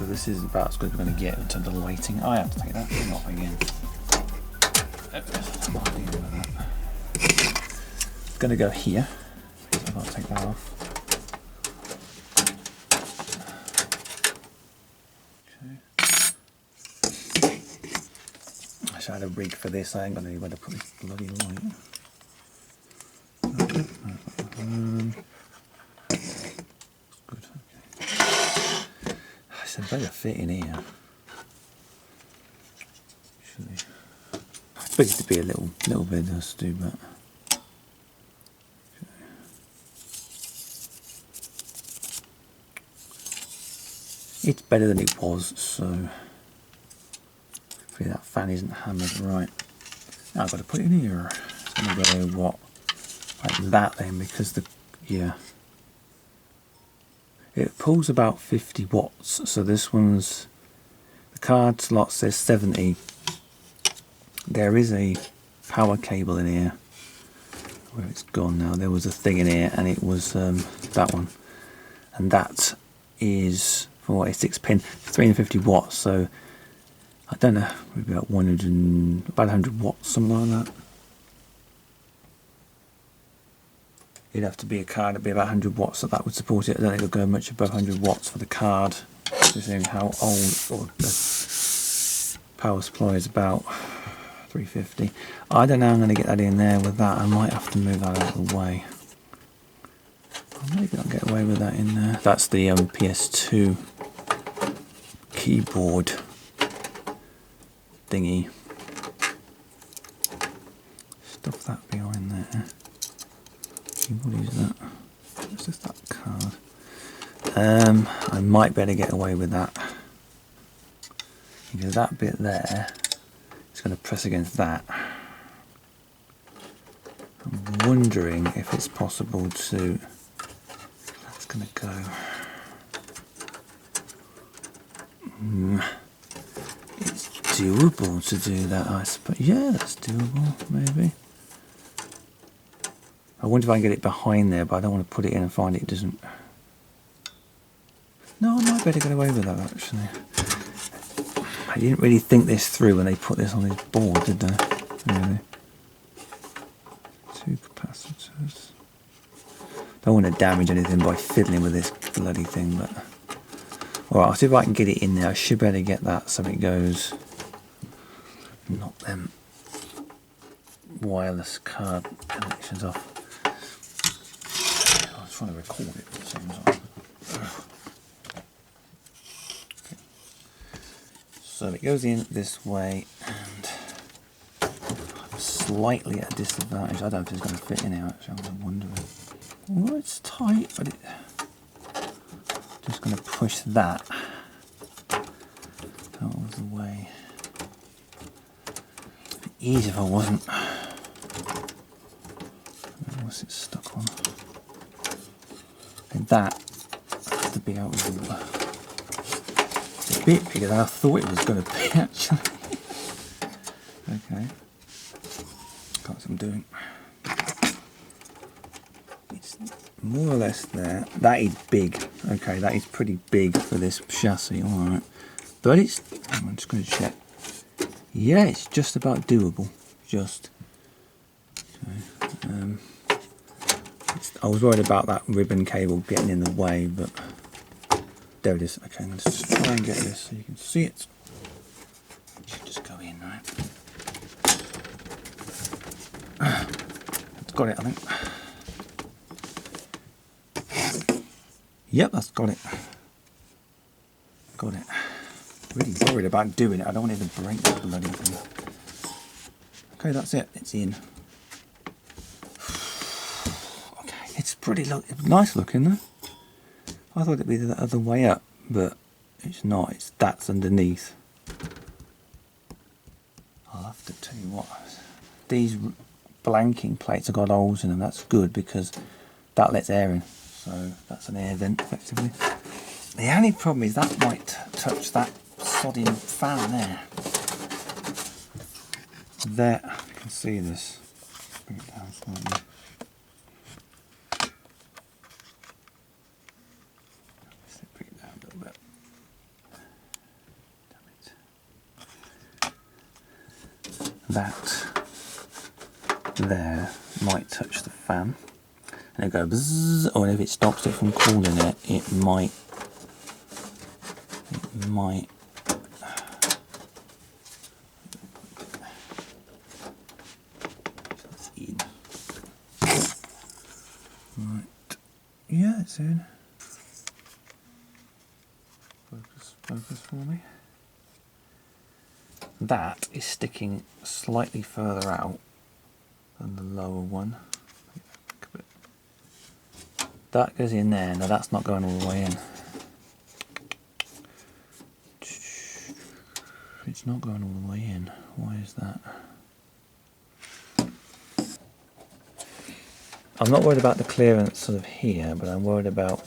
so this is about as good as we're going to get in terms of lighting. I have to take that thing off again. It's going to go here. So I'll take that off. Okay. I should have a rig for this. I ain't got anywhere to put this bloody light. Good. Okay. It's a better fit in here. Actually, I expect it to be a little bit dusty, but. It's better than it was, so hopefully that fan isn't hammered right. Now I've got to put it in here. It's going to go what, like that then, because it pulls about 50 watts. So this one's, the card slot says 70. There is a power cable in here. Where it's gone now. There was a thing in here, and it was that one, and that is for a 6-pin, 350 watts. So I don't know, maybe about 100 watts, something like that. It'd have to be a card, it'd be about 100 watts, so that would support it. I don't think it'll go much above 100 watts for the card. Just seeing how old, or the power supply is about 350. I don't know how I'm going to get that in there with that. I might have to move that out of the way. Or maybe I'll get away with that in there. That's the PS2 keyboard thingy. Stuff that behind there. What is that? What's just that card? I might better get away with that. Because that bit there is going to press against that. I'm wondering if it's possible to. That's going to go. It's doable to do that, I suppose. Yeah, that's doable, maybe. I wonder if I can get it behind there, but I don't want to put it in and find it doesn't. No, I might better get away with that actually. I didn't really think this through when they put this on this board, did they? Really? 2 capacitors. Don't want to damage anything by fiddling with this bloody thing, but. Alright, I'll see if I can get it in there. I should better get that so it goes. Knock them wireless card connections off. I was trying to record it at the same time. Okay. So it goes in this way, and I'm slightly at a disadvantage. I don't know if it's going to fit in here actually, I'm wondering. Well, it's tight, but it. Just going to push that out of the way. It'd be easy if I wasn't. What's it stuck on? And that has to be out of the way. It's a bit bigger than I thought it was going to be actually. Okay. Got what I'm doing. More or less there. That is big. Okay, that is pretty big for this chassis. Alright. But it's. I'm just going to check. Yeah, it's just about doable. Just. Okay. I was worried about that ribbon cable getting in the way, but. There it is. Okay, let's just try and get this so you can see it. It should just go in, right? It's got it, I think. Yep, that's got it. Got it. Really worried about doing it. I don't want it to break the bloody thing. Okay, that's it. It's in. Okay, it's pretty nice looking though. I thought it'd be the other way up, but it's not. It's that's underneath. I'll have to tell you what. These blanking plates have got holes in them. That's good because that lets air in. So that's an air vent effectively. The only problem is that might touch that sodding fan there. There, you can see this. Bring it down slightly. Bring it down a little bit. that there might touch the fan and it go bzzz, or if it stops it from cooling it, it might in. Right, yeah, it's in. Focus for me. That is sticking slightly further out than the lower one. That goes in there. Now that's not going all the way in. It's not going all the way in. Why is that? I'm not worried about the clearance sort of here, but I'm worried about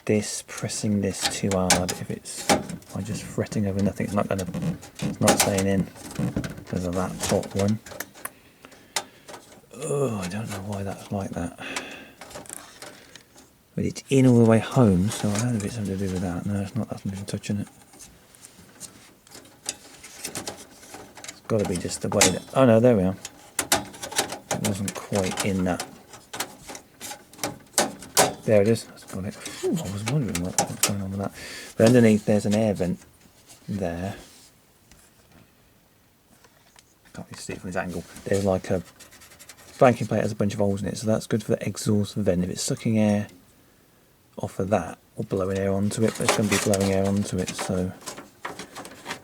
this pressing this too hard. If it's by just fretting over nothing, it's not staying in because of that top one. Oh, I don't know why that's like that. But it's in all the way home, so I don't know if it's something to do with that. No, it's not. That's not even touching it. It's got to be just the way that. Oh no, there we are. It wasn't quite in that. There it is. That's got it. Ooh, I was wondering what's going on with that. But underneath, there's an air vent there. Can't really see it from this angle. There's like a banking plate has a bunch of holes in it, so that's good for the exhaust vent. If it's sucking air off of that or blowing air onto it, but it's going to be blowing air onto it, so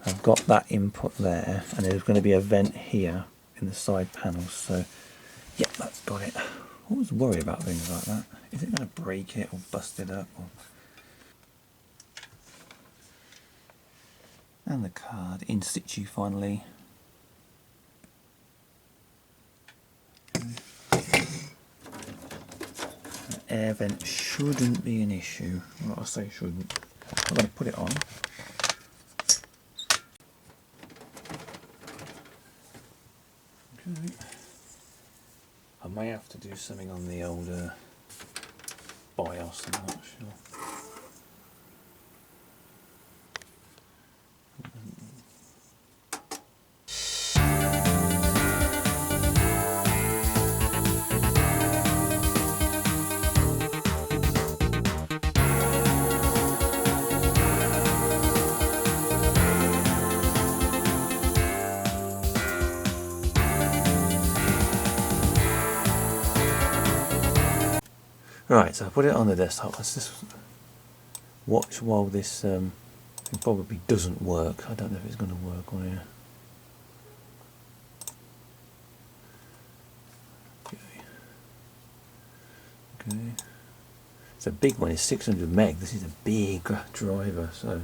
I've got that input there, and there's going to be a vent here in the side panels. So, yep, that's got it. I always worry about things like that. Is it going to break it or bust it up? Or... And the card in situ finally. The air vent shouldn't be an issue. Well, I say shouldn't. I'm going to put it on. Okay. I may have to do something on the older BIOS, I'm not sure. Right, so I put it on the desktop. Let's just watch while this thing probably doesn't work. I don't know if it's going to work on here. Okay. It's a big one. It's 600 meg. This is a big driver, so.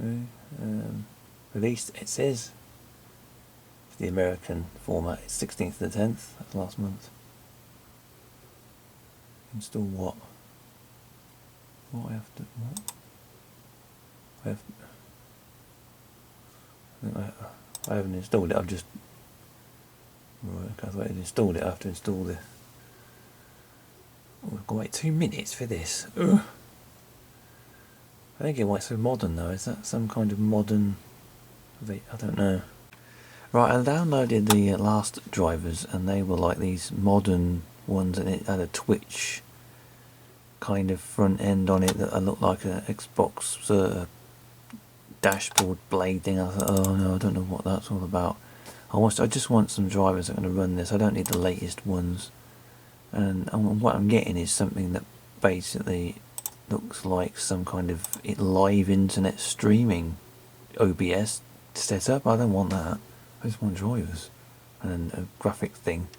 Okay, released, it says the American format is 16th to the 10th, that's last month. Install what? What I have to, what? I haven't installed it, I've just, right, I thought I'd installed it, I have to install the, oh, I've got to wait 2 minutes for this. Ugh. I think it might so modern though. Is that some kind of modern? I don't know. Right, I downloaded the last drivers, and they were like these modern ones, and it had a Twitch kind of front end on it that looked like an Xbox dashboard blade thing. I thought, oh no, I don't know what that's all about. I just want some drivers that are going to run this. I don't need the latest ones, and what I'm getting is something that basically looks like some kind of live internet streaming OBS setup. I don't want that. I just want drivers and a graphic thing.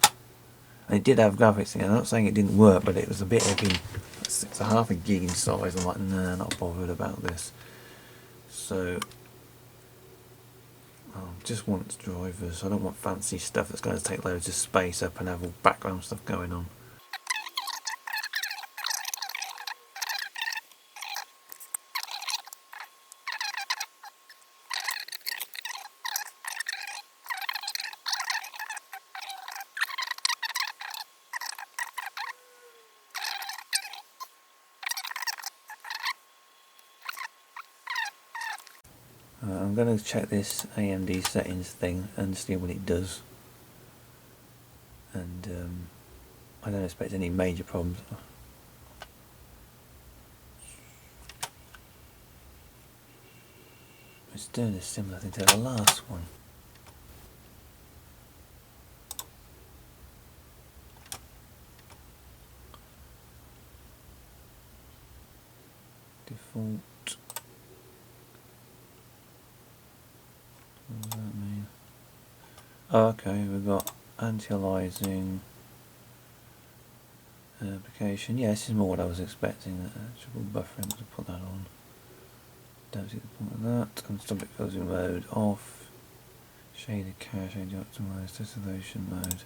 And it did have graphics thing. I'm not saying it didn't work, but it was a bit heavy. It's a half a gig in size. I'm like, nah, not bothered about this. So just want drivers. I don't want fancy stuff that's going to take loads of space up and have all background stuff going on. I'm going to check this AMD settings thing and see what it does, and I don't expect any major problems. It's doing a similar thing to the last one. Default. What does that mean? Oh, okay, we've got anti-aliasing application. Yeah, this is more what I was expecting. Triple buffering, to put that on. Don't see the point of that. And stop it closing mode off. Shader cache, AD optimized, tessellation mode.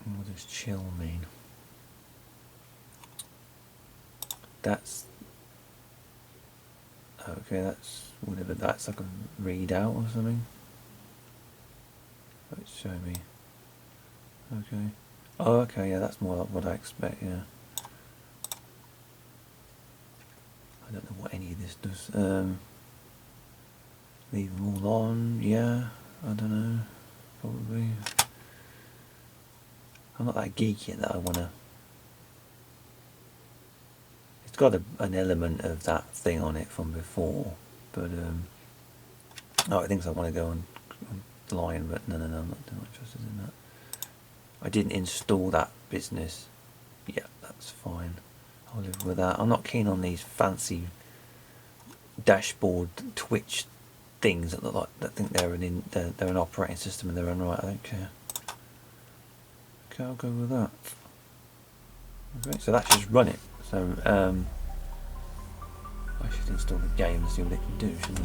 What does chill mean? That's okay, that's whatever that's, I can read out or something. Let's show me. Okay. Oh, okay, yeah, that's more like what I expect, yeah. I don't know what any of this does. Leave them all on, yeah, I don't know, probably. I'm not that geeky that I want to. It's got an element of that thing on it from before, but oh, I think I want to go on line, but no, I'm not interested in that. I didn't install that business. Yeah, that's fine. I'll live with that. I'm not keen on these fancy dashboard Twitch things that look like, that think they're an operating system in their own right. I don't care. Okay, I'll go with that. Okay, so that's just run it. So I should install the game and see what it can do, shouldn't I?